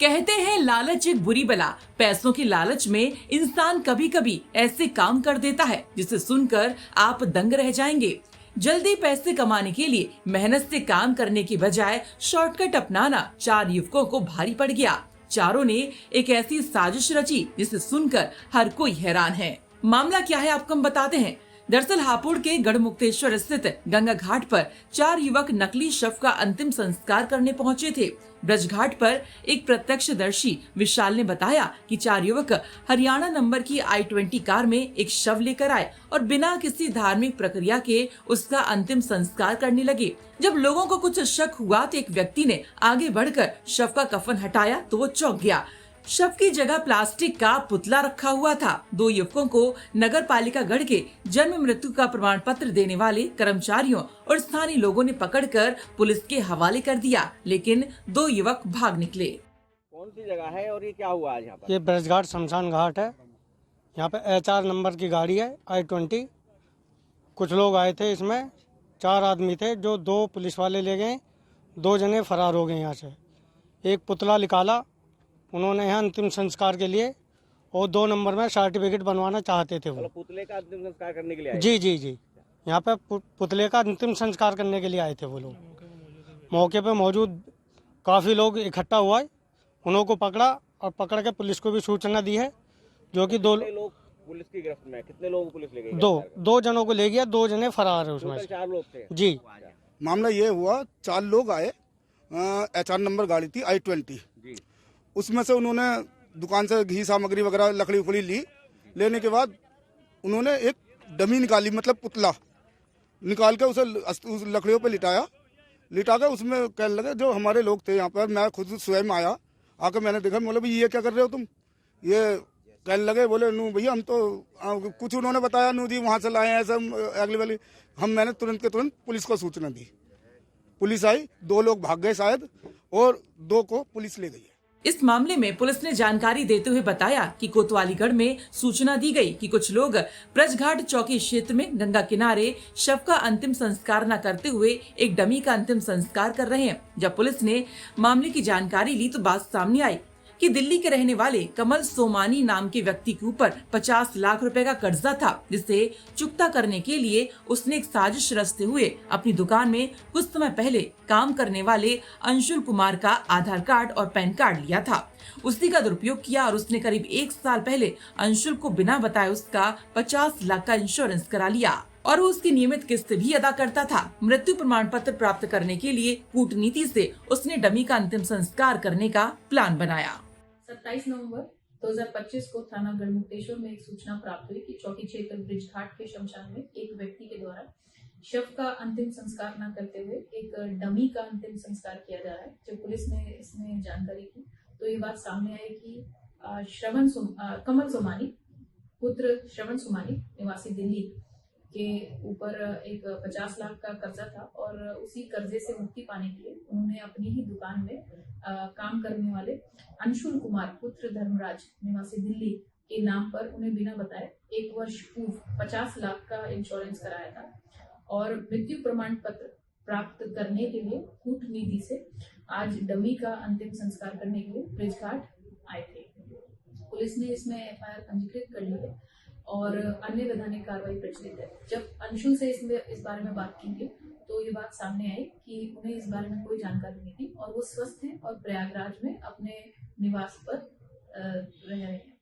कहते हैं लालच एक बुरी बला। पैसों की लालच में इंसान कभी कभी ऐसे काम कर देता है जिसे सुनकर आप दंग रह जाएंगे। जल्दी पैसे कमाने के लिए मेहनत से काम करने की बजाय शॉर्टकट अपनाना 4 युवकों को भारी पड़ गया। चारों ने एक ऐसी साजिश रची जिसे सुनकर हर कोई हैरान है। मामला क्या है आपको हम बताते हैं। दरअसल हापुड़ के गढ़मुक्तेश्वर स्थित गंगा घाट पर 4 युवक नकली शव का अंतिम संस्कार करने पहुंचे थे। ब्रज घाट पर एक प्रत्यक्षदर्शी विशाल ने बताया कि 4 युवक हरियाणा नंबर की i20 कार में एक शव लेकर आए और बिना किसी धार्मिक प्रक्रिया के उसका अंतिम संस्कार करने लगे। जब लोगों को कुछ शक हुआ तो एक व्यक्ति ने आगे बढ़कर शव का कफन हटाया तो वो चौंक गया। शव की जगह प्लास्टिक का पुतला रखा हुआ था। 2 युवकों को नगर पालिका गढ़ के जन्म मृत्यु का प्रमाण पत्र देने वाले कर्मचारियों और स्थानीय लोगों ने पकड़कर पुलिस के हवाले कर दिया, लेकिन 2 युवक भाग निकले। कौन सी जगह है और ये क्या हुआ आज यहाँ पर? ये ब्रजघाट शमशान घाट है। यहाँ पे HR नंबर की गाड़ी है i20। कुछ लोग आए थे, इसमें 4 आदमी थे जो 2 पुलिस वाले ले गए, 2 जने फरार हो गए यहाँ से। एक पुतला निकाला उन्होंने यहाँ अंतिम संस्कार के लिए, और 2 नंबर में सर्टिफिकेट बनवाना चाहते थे वो। पुतले का अंतिम संस्कार करने के लिए आए? जी। यहाँ पे पुतले का अंतिम संस्कार करने के लिए आए थे वो लोग। मौके पे मौजूद काफ़ी लोग इकट्ठा हुआ है, उन्हों को पकड़ा और पकड़ के पुलिस को भी सूचना दी है, जो कि 2 लोग पुलिस की गिरफ्त में। कितने लोगों को पुलिस ले गई? 2 जनों को ले गया, 2 जने फरार है उसमें से। 4 लोग थे जी। मामला ये हुआ, 4 लोग आए, HR नंबर गाड़ी थी i20। उसमें से उन्होंने दुकान से घी सामग्री वगैरह लकड़ी उकड़ी ली। लेने के बाद उन्होंने एक डमी निकाली, मतलब पुतला निकाल के उसे उस लकड़ियों पे लिटा के उसमें कहने लगे, जो हमारे लोग थे यहाँ पर, मैं खुद स्वयं आया, आकर मैंने देखा, बोले भाई ये क्या कर रहे हो तुम? ये कहने लगे, बोले नू भैया हम तो कुछ उन्होंने बताया, नू जी वहाँ से लाए हैं सब अगली वाली। मैंने तुरंत के तुरंत पुलिस को सूचना दी। पुलिस आई, 2 लोग भाग गए शायद, और 2 को पुलिस ले गई। इस मामले में पुलिस ने जानकारी देते हुए बताया कि कोतवालीगढ़ में सूचना दी गई कि कुछ लोग ब्रजघाट चौकी क्षेत्र में गंगा किनारे शव का अंतिम संस्कार न करते हुए एक डमी का अंतिम संस्कार कर रहे हैं। जब पुलिस ने मामले की जानकारी ली तो बात सामने आई कि दिल्ली के रहने वाले कमल सोमानी नाम के व्यक्ति के ऊपर 50 लाख रुपए का कर्जा था, जिसे चुकता करने के लिए उसने एक साजिश रचते हुए अपनी दुकान में कुछ समय पहले काम करने वाले अंशुल कुमार का आधार कार्ड और पैन कार्ड लिया था। उसी का दुरुपयोग किया और उसने करीब 1 साल पहले अंशुल को बिना बताए उसका 50 लाख का इंश्योरेंस करा लिया और वो उसकी नियमित किस्त भी अदा करता था। मृत्यु प्रमाण पत्र प्राप्त करने के लिए कूटनीति से उसने डमी का अंतिम संस्कार करने का प्लान बनाया। 27 नवंबर 2025 को थाना गढ़मुक्तेश्वर में एक सूचना प्राप्त हुई कि चौकी क्षेत्र ब्रिज घाट के शमशान में एक व्यक्ति के द्वारा शव का अंतिम संस्कार न करते हुए एक डमी का अंतिम संस्कार किया जा रहा है। जब पुलिस ने इसमें जानकारी की तो ये बात सामने आई कि कमल सोमानी पुत्र श्रवण सोमानी निवासी दिल्ली के ऊपर एक 50 लाख का कर्जा था और उसी कर्जे से मुक्ति पाने के लिए उन्होंने अपनी ही दुकान में काम करने वाले अंशुल कुमार पुत्र धर्मराज निवासी दिल्ली के नाम पर उन्हें बिना बताए 1 वर्ष पूर्व 50 लाख का इंश्योरेंस कराया था और मृत्यु प्रमाण पत्र प्राप्त करने के लिए कूटनीति से आज डमी का अंतिम संस्कार करने के लिए ब्रिज घाट आए थे। पुलिस ने इसमें FIR पंजीकृत कर ली है और अन्य वैधानिक कार्रवाई प्रचलित है। जब अंशुल से इस बारे में बात की गई तो ये बात सामने आई कि उन्हें इस बारे में कोई जानकारी नहीं थी और वो स्वस्थ हैं और प्रयागराज में अपने निवास पर रह रहे हैं।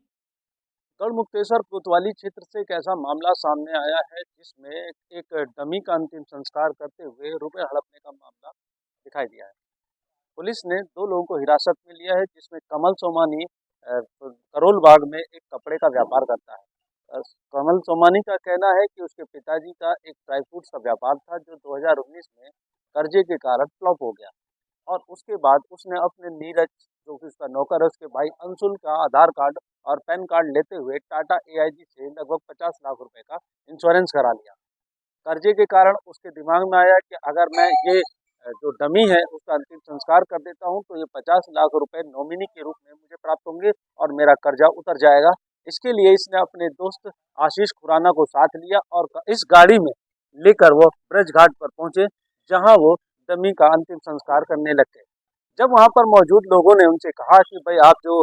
गढ़मुक्तेश्वर कोतवाली क्षेत्र से एक ऐसा मामला सामने आया है जिसमें एक डमी का अंतिम संस्कार करते हुए रुपए हड़पने का मामला दिखाई दिया है। पुलिस ने 2 लोगों को हिरासत में लिया है, जिसमें कमल सोमानी करोल बाग में एक कपड़े का व्यापार करता है। कमल सोमानी का कहना है कि उसके पिताजी का एक ड्राई फ्रूट्स का व्यापार था जो 2019 में कर्जे के कारण फ्लॉप हो गया और उसके बाद उसने अपने नीरज जो कि उसका नौकर है उसके भाई अंशुल का आधार कार्ड और पैन कार्ड लेते हुए टाटा AIG से लगभग 50 लाख रुपए का इंश्योरेंस करा लिया। कर्जे के कारण उसके दिमाग में आया कि अगर मैं ये जो डमी है उसका अंतिम संस्कार कर देता हूँ तो ये 50 लाख रुपए नॉमिनी के रूप में मुझे प्राप्त होंगे और मेरा कर्जा उतर जाएगा। इसके लिए इसने अपने दोस्त आशीष खुराना को साथ लिया और इस गाड़ी में लेकर वो ब्रज घाट पर पहुंचे, जहां वो डमी का अंतिम संस्कार करने लगे। जब वहां पर मौजूद लोगों ने उनसे कहा कि भाई आप जो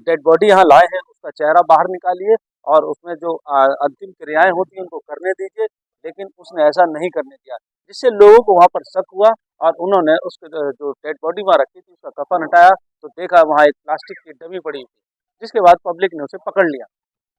डेड बॉडी यहाँ लाए हैं उसका चेहरा बाहर निकालिए और उसमें जो अंतिम क्रियाएं होती हैं उनको करने दीजिए, लेकिन उसने ऐसा नहीं करने दिया, जिससे लोगों को वहां पर शक हुआ और उन्होंने उसके जो डेड बॉडी वहां रखी थी उसका कफन हटाया तो देखा वहां एक प्लास्टिक की डमी पड़ी थी, जिसके बाद पब्लिक ने उसे पकड़ लिया।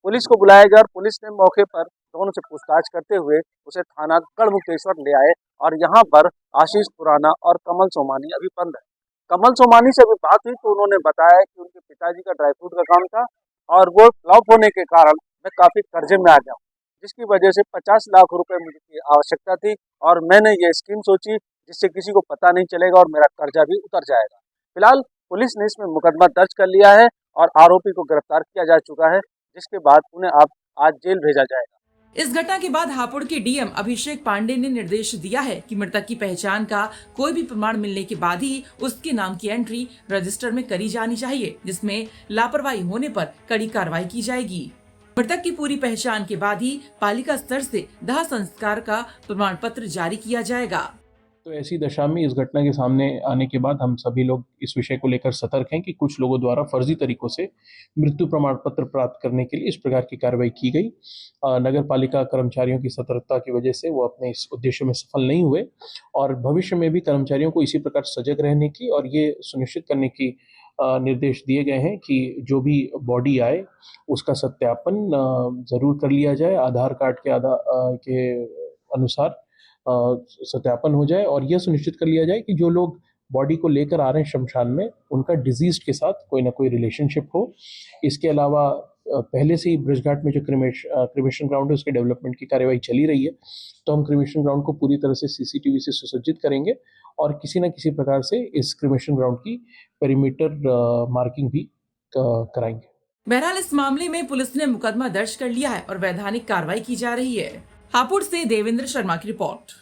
पुलिस को बुलाया गया और पुलिस ने मौके पर दोनों से पूछताछ करते हुए उसे थाना गढ़मुक्तेश्वर ले आए और यहाँ पर आशीष खुराना और कमल सोमानी अभी बंद है। कमल सोमानी से अभी बात हुई तो उन्होंने बताया कि उनके पिताजी का ड्राई फ्रूट का काम था और वो फ्लॉप होने के कारण मैं काफी कर्जे में आ गया हूँ, जिसकी वजह से 50 लाख रुपए मुझे आवश्यकता थी और मैंने ये स्कीम सोची जिससे किसी को पता नहीं चलेगा और मेरा कर्जा भी उतर जाएगा। फिलहाल पुलिस ने इसमें मुकदमा दर्ज कर लिया है और आरोपी को गिरफ्तार किया जा चुका है, जिसके बाद उन्हें अब आज जेल भेजा जाएगा। इस घटना के बाद हापुड़ के डीएम अभिषेक पांडे ने निर्देश दिया है कि मृतक की पहचान का कोई भी प्रमाण मिलने के बाद ही उसके नाम की एंट्री रजिस्टर में करी जानी चाहिए, जिसमें लापरवाही होने पर कड़ी कार्रवाई की जाएगी। मृतक की पूरी पहचान के बाद ही पालिका स्तर से दाह संस्कार का प्रमाण पत्र जारी किया जाएगा। तो ऐसी दशा में इस घटना के सामने आने के बाद हम सभी लोग इस विषय को लेकर सतर्क हैं कि कुछ लोगों द्वारा फर्जी तरीकों से मृत्यु प्रमाण पत्र प्राप्त करने के लिए इस प्रकार की कार्रवाई की गई। नगर पालिका कर्मचारियों की सतर्कता की वजह से वो अपने इस उद्देश्य में सफल नहीं हुए और भविष्य में भी कर्मचारियों को इसी प्रकार सजग रहने की और ये सुनिश्चित करने की निर्देश दिए गए हैं कि जो भी बॉडी आए उसका सत्यापन जरूर कर लिया जाए, आधार कार्ड के अनुसार सत्यापन हो जाए और यह सुनिश्चित कर लिया जाए कि जो लोग बॉडी को लेकर आ रहे हैं शमशान में उनका डिजीज के साथ कोई ना कोई रिलेशनशिप हो। इसके अलावा पहले से ही ब्रिजघाट में जो क्रिमेशन ग्राउंड है उसके डेवलपमेंट की कार्यवाही चली रही है, तो हम क्रिमेशन ग्राउंड को पूरी तरह से सीसीटीवी से सुसज्जित करेंगे और किसी न किसी प्रकार से इस क्रिमेशन ग्राउंड की पेरीमीटर मार्किंग भी कराएंगे। बहरहाल इस मामले में पुलिस ने मुकदमा दर्ज कर लिया है और वैधानिक कार्रवाई की जा रही है। हापुड़ से देवेंद्र शर्मा की रिपोर्ट।